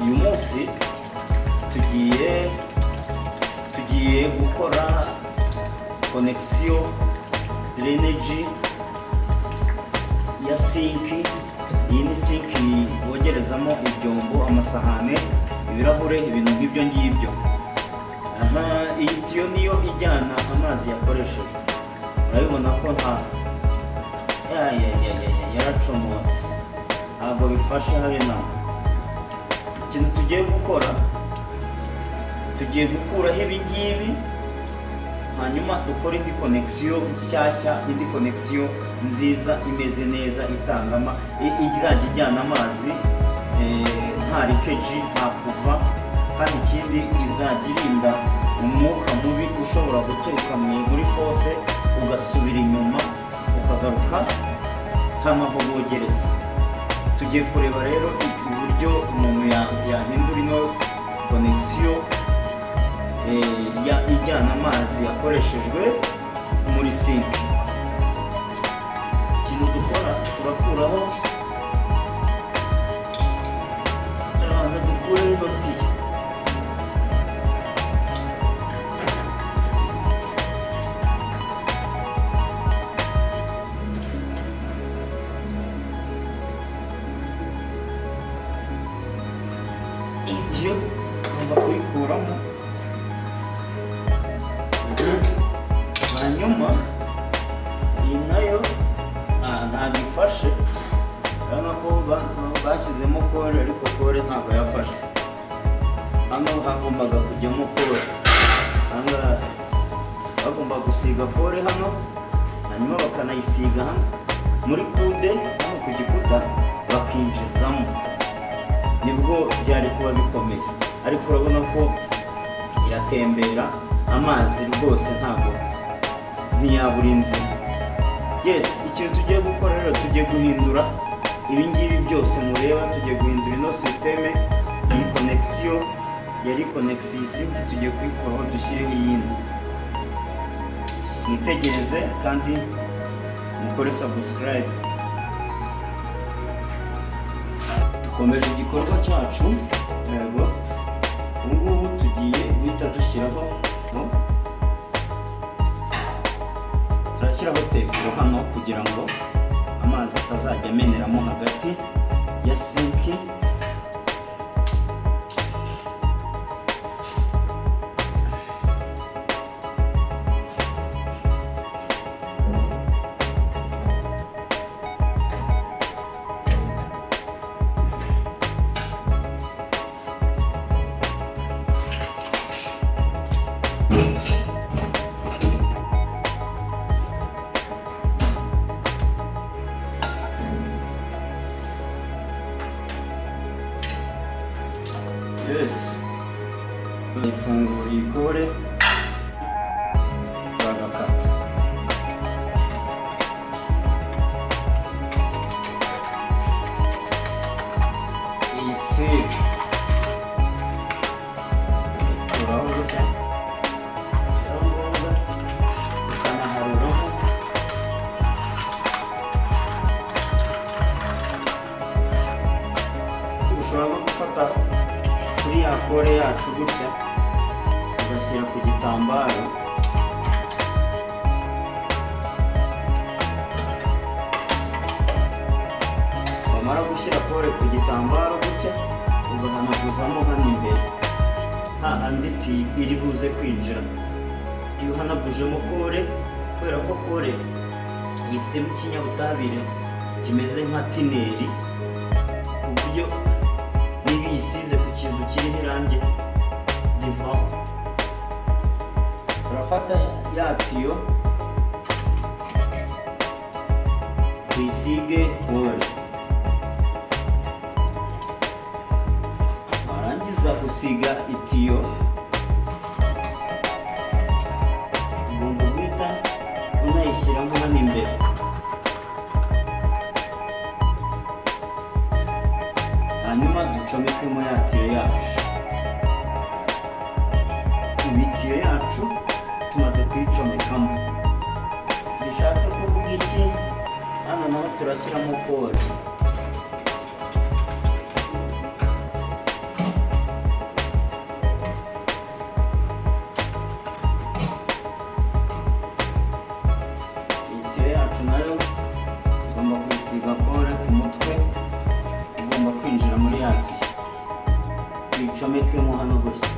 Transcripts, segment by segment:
uyu munsi tugiye gukora connection drainage ya sinki. Iyi ni sinki bogerezamo ibyombo, amasahane, ibirahure, ibintu nk'ibyo ngibyo. Iyi tiyo niyo ijyana amazi yakoreshejwe. Urabibona ko yaracomotse, ntabwo bifashe habe na. Ikintu tugiye gukora, tugiye gukuraho ibi ngibi, hanyuma dukora indi connection nshyashya, indi connection nziza imeze neza, izajya ijyana amazi nta leakage, nta kuva, kandi ikindi izajya irinda umwuka mubi ushobora guturuka muri fose ugasubira inyuma ukagaruka hano aho bogereza. Tugiye kureba rero uburyo umuntu yahindura ino connection ijyana amazi yakoreshejwe muri sinki. Ikintu dukora, turakuraho, turabanza dukure ino tiyo. Iyi tiyo tugomba kuyikuramo, hanyuma iyi nayo ntabwo ifashe. Urabona ko bashyizemo kore, ariko kore ntabwo yafashe. Hano hagombaga kujyamo kore, ahangaha bagomba gusiga kore hano, hanyuma bakanayisiga hano muri kude, hano ku gikuta bakinjizamo, nibwo byari kuba bikomeye. Ariko urabona ko iratembera amazi rwose, ntabwo ntiyabura inzira. Yes, ikintu tugiye gukora rero, tugiye guhindura ibingibi byose mureba. Tugiye guhindura ino systeme. Iyi connection yari connection sinki, tugiye kuyikuraho dushyireho iyindi. Mwitegereze kandi mukore subscribe. Dukomeje igikorwa cyacu. Yego, ubungubu tugiye guhita dushyiraho, turashyiraho tefuro hano kugira ngo amazi atazajya ameneramo hagati ya sinki. Yes, ifungura ikore, bagakata. Iyi sinki ikuraho gutya, shyiraho ngombwa, ukanaharuraho. Ushobora no gufata kuri ya kore yacu gutya, ugashyira ku gitambaro, wamara gushyira kore ku gitambaro gutya, ugahanaguzamo hano imbere, hahandi iri buze kwinjira. Iyo uhanagujemo kore, kubera ko kore yifitemo ikinyabutabire kimeze nka tineri, ku buryo niba isize ku kintu kiriho irangi rivaho. Turafata ya tiyo tuyisige kore, warangiza gusiga itiyo ugomba guhita unayishyiramo hano imbere. Hanyuma ducomekemo ya tiyo yacu. Tiyo yacu tumaze kuyicomekamo, bishatse kuvuga iki? Hano naho turashyiramo kore. kagati tuyicomekemo hano gutya.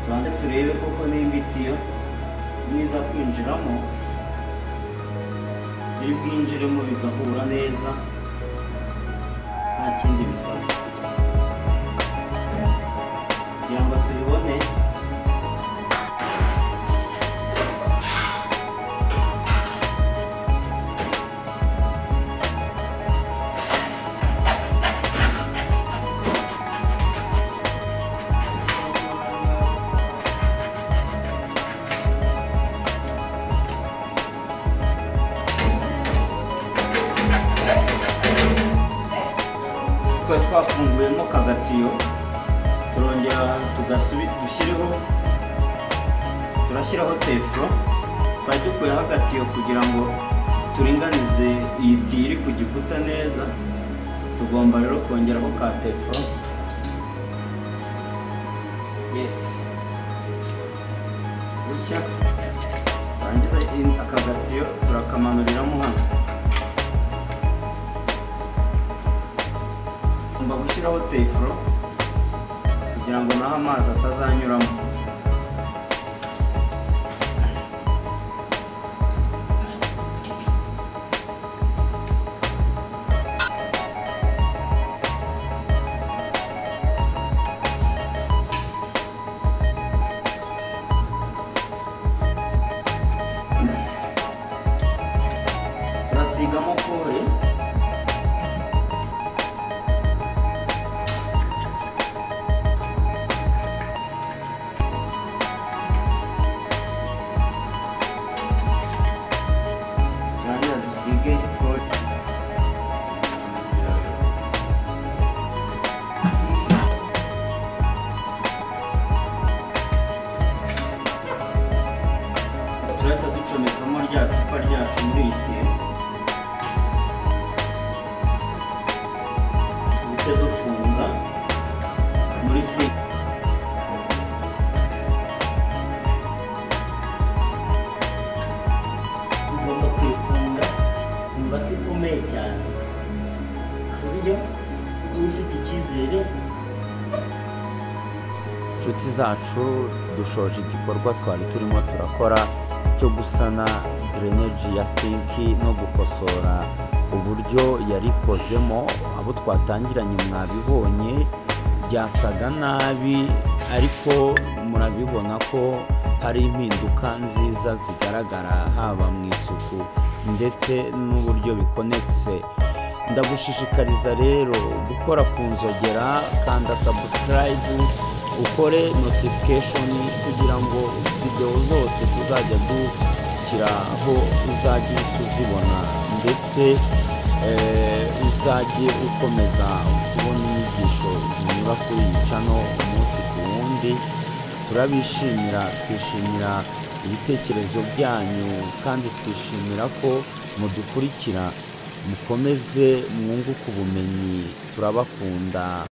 Tubanze turebe koko nimba itiyo niza kwinjiramo iri bwinjiremo bigahura neza nta kindi bisaba kugira ngo tubibone. Twafunguyemo kagatiyo turongera turashyiraho teflo. Twari dukuyeho agatiyo kugira ngo turinganize iyi tiyo iri ku gikuta neza. Tugomba rero kongeraho ka teflo. Yes, gutya turangiza aka gatiyo turakamanuriramo hano. Tugomba gushyiraho teflo kugira ngo naho amazi atazanyuramo. Turasigamo kore. Turahita ducomekamo rya cupa ryacu muri iyi tiyo. Duhite dufunga muri sink. Tugomba kuyifunga imbaka ikomeye cyane ku buryo uba ufite icyizere. Inshuti zacu, dushoje igikorwa twari turimo turakora cyo gusana drainage ya sinki no gukosora uburyo yarikozemo. Abo twatangiranye mwabibonye byasaga nabi, ariko murabibona ko hari impinduka nziza zigaragara haba mu isuku ndetse n'uburyo bikonekise. Ndagushishikariza rero gukora ku nzogera, kanda subscribe, ukore notification kugira ngo video zose tuzajya dushyiraho uzajye uzibona, ndetse uzajye ukomeza kubona inyigisho zinyura kuri iyi channel umunsi ku wundi. Turabishimira, twishimira ibitekerezo byanyu kandi twishimira ko mudukurikira. Mukomeze mwunguke ubumenyi, turabakunda.